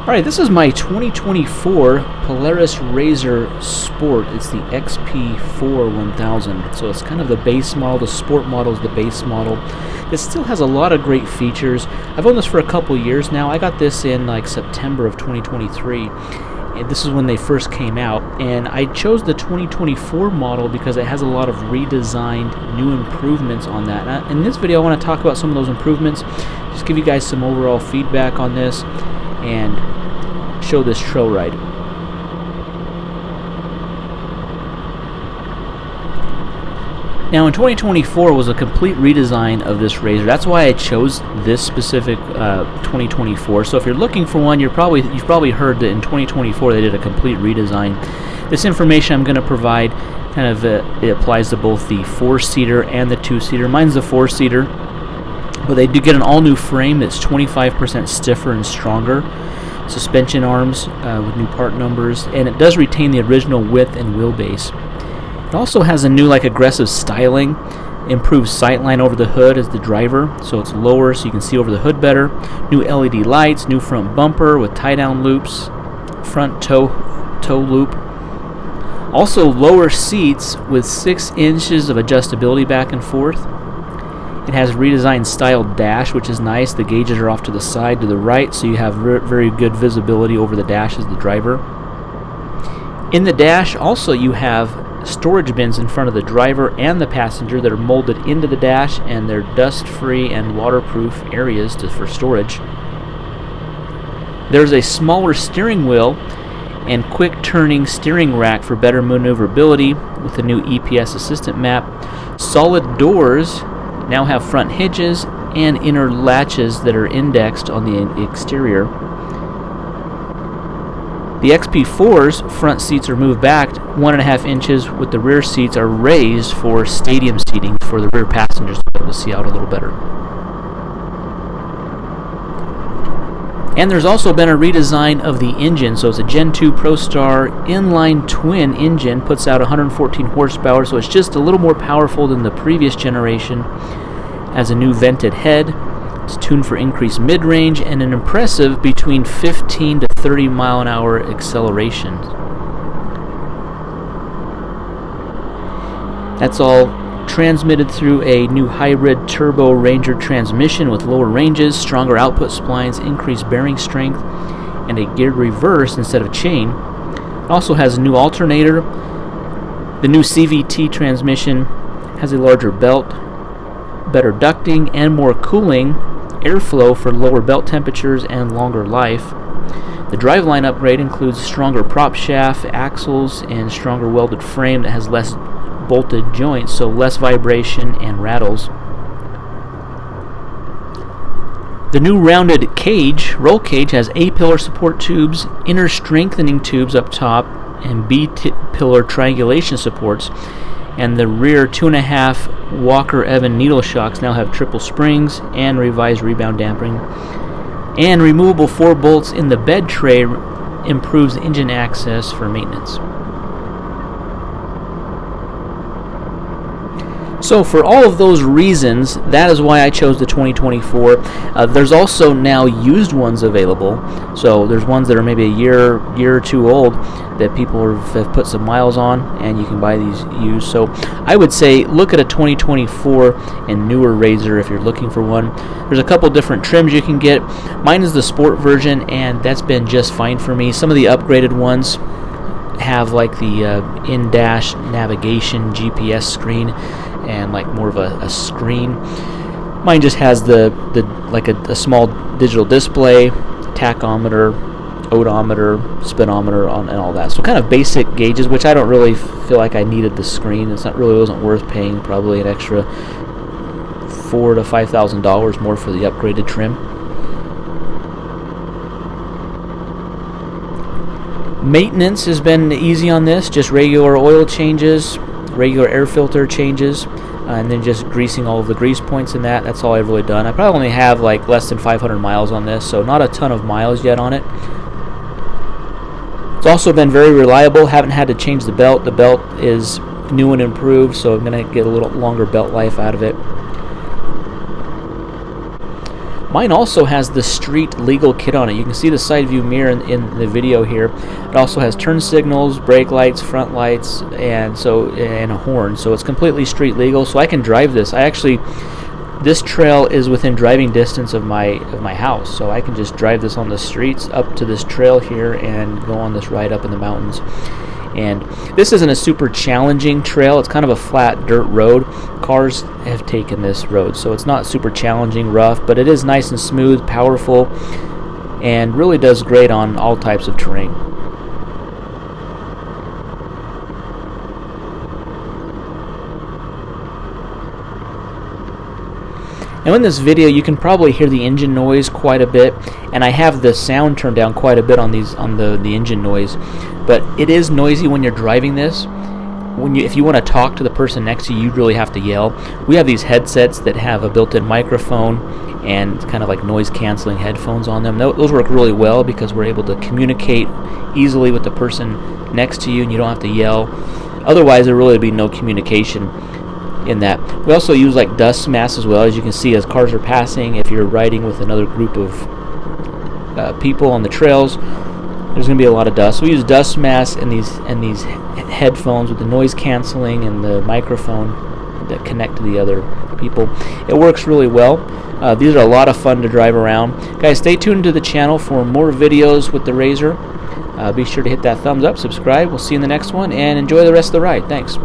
Alright, this is my 2024 Polaris RZR Sport. It's the XP4 1000. So it's kind of the base model. The Sport model is the base model. It still has a lot of great features. I've owned this for a couple years now. I got this in like September of 2023. And this is when they first came out. And I chose the 2024 model because it has a lot of redesigned new improvements on that. And in this video I want to talk about some of those improvements. Just give you guys some overall feedback on this and show this trail ride. Now in 2024 was a complete redesign of this RZR. That's why I chose this specific 2024. So if you're looking for one, you've probably heard that in 2024 they did a complete redesign. This information I'm going to provide kind of it applies to both the 4-seater and the 2-seater. Mine's the 4-seater, but they do get an all-new frame that's 25% stiffer and stronger. Suspension arms with new part numbers, and it does retain the original width and wheelbase. It also has a new aggressive styling, improved sightline over the hood as the driver, so it's lower so you can see over the hood better. New LED lights, new front bumper with tie-down loops, front toe loop. Also lower seats with 6 inches of adjustability back and forth. It has a redesigned styled dash, which is nice. The gauges are off to the side to the right, so you have very good visibility over the dash as the driver. In the dash, also you have storage bins in front of the driver and the passenger that are molded into the dash, and they're dust-free and waterproof areas for storage. There's a smaller steering wheel and quick-turning steering rack for better maneuverability with the new EPS Assistant map. Solid doors now have front hinges and inner latches that are indexed on the exterior. The XP4's front seats are moved back 1.5 inches, with the rear seats are raised for stadium seating for the rear passengers to be able to see out a little better. And there's also been a redesign of the engine, so it's a Gen 2 ProStar inline twin engine, puts out 114 horsepower, so it's just a little more powerful than the previous generation. Has a new vented head, it's tuned for increased mid-range, and an impressive between 15 to 30 mile an hour acceleration. That's all transmitted through a new hybrid turbo Ranger transmission with lower ranges, stronger output splines, increased bearing strength, and a geared reverse instead of chain. It also has a new alternator. The new CVT transmission has a larger belt, better ducting, and more cooling airflow for lower belt temperatures and longer life. The driveline upgrade includes stronger prop shaft, axles, and stronger welded frame that has less bolted joints, so less vibration and rattles. The new rounded roll cage, has A-pillar support tubes, inner strengthening tubes up top, and B-pillar triangulation supports. And the rear 2.5 Walker-Evans needle shocks now have triple springs and revised rebound damping. And removable 4 bolts in the bed tray improves engine access for maintenance. So for all of those reasons, that is why I chose the 2024. There's also now used ones available. So there's ones that are maybe a year or two old that people have put some miles on, and you can buy these used. So I would say look at a 2024 and newer RZR if you're looking for one. There's a couple different trims you can get. Mine is the Sport version, and that's been just fine for me. Some of the upgraded ones have like the in-dash navigation GPS screen and like more of a screen. Mine just has the a small digital display, tachometer, odometer, speedometer, and all that. So kind of basic gauges, which I don't really feel like I needed the screen. Wasn't worth paying probably an extra $4,000 to $5,000 more for the upgraded trim. Maintenance has been easy on this, just regular oil changes, regular air filter changes, and then just greasing all of the grease points in that. That's all I've really done. I probably only have like less than 500 miles on this, so not a ton of miles yet on it. It's also been very reliable. Haven't had to change the belt. The belt is new and improved, so I'm going to get a little longer belt life out of it. Mine also has the street legal kit on it. You can see the side view mirror in the video here. It also has turn signals, brake lights, front lights, and a horn. So it's completely street legal. So I can drive this. This trail is within driving distance of my house, so I can just drive this on the streets up to this trail here and go on this ride up in the mountains. And this isn't a super challenging trail. It's kind of a flat dirt road. Cars have taken this road, so it's not super challenging, rough, but it is nice and smooth, powerful, and really does great on all types of terrain. Now in this video you can probably hear the engine noise quite a bit, and I have the sound turned down quite a bit on the engine noise, but it is noisy when you're driving this. If you want to talk to the person next to you, you really have to yell. We have these headsets that have a built-in microphone and kind of like noise canceling headphones on them. Those work really well because we're able to communicate easily with the person next to you and you don't have to yell. Otherwise there really would be no communication in that. We also use like dust masks as well, as you can see as cars are passing. If you're riding with another group of people on the trails, there's going to be a lot of dust. So we use dust masks and these headphones with the noise canceling and the microphone that connect to the other people. It works really well. These are a lot of fun to drive around. Guys, stay tuned to the channel for more videos with the RZR. Be sure to hit that thumbs up, subscribe. We'll see you in the next one, and enjoy the rest of the ride. Thanks.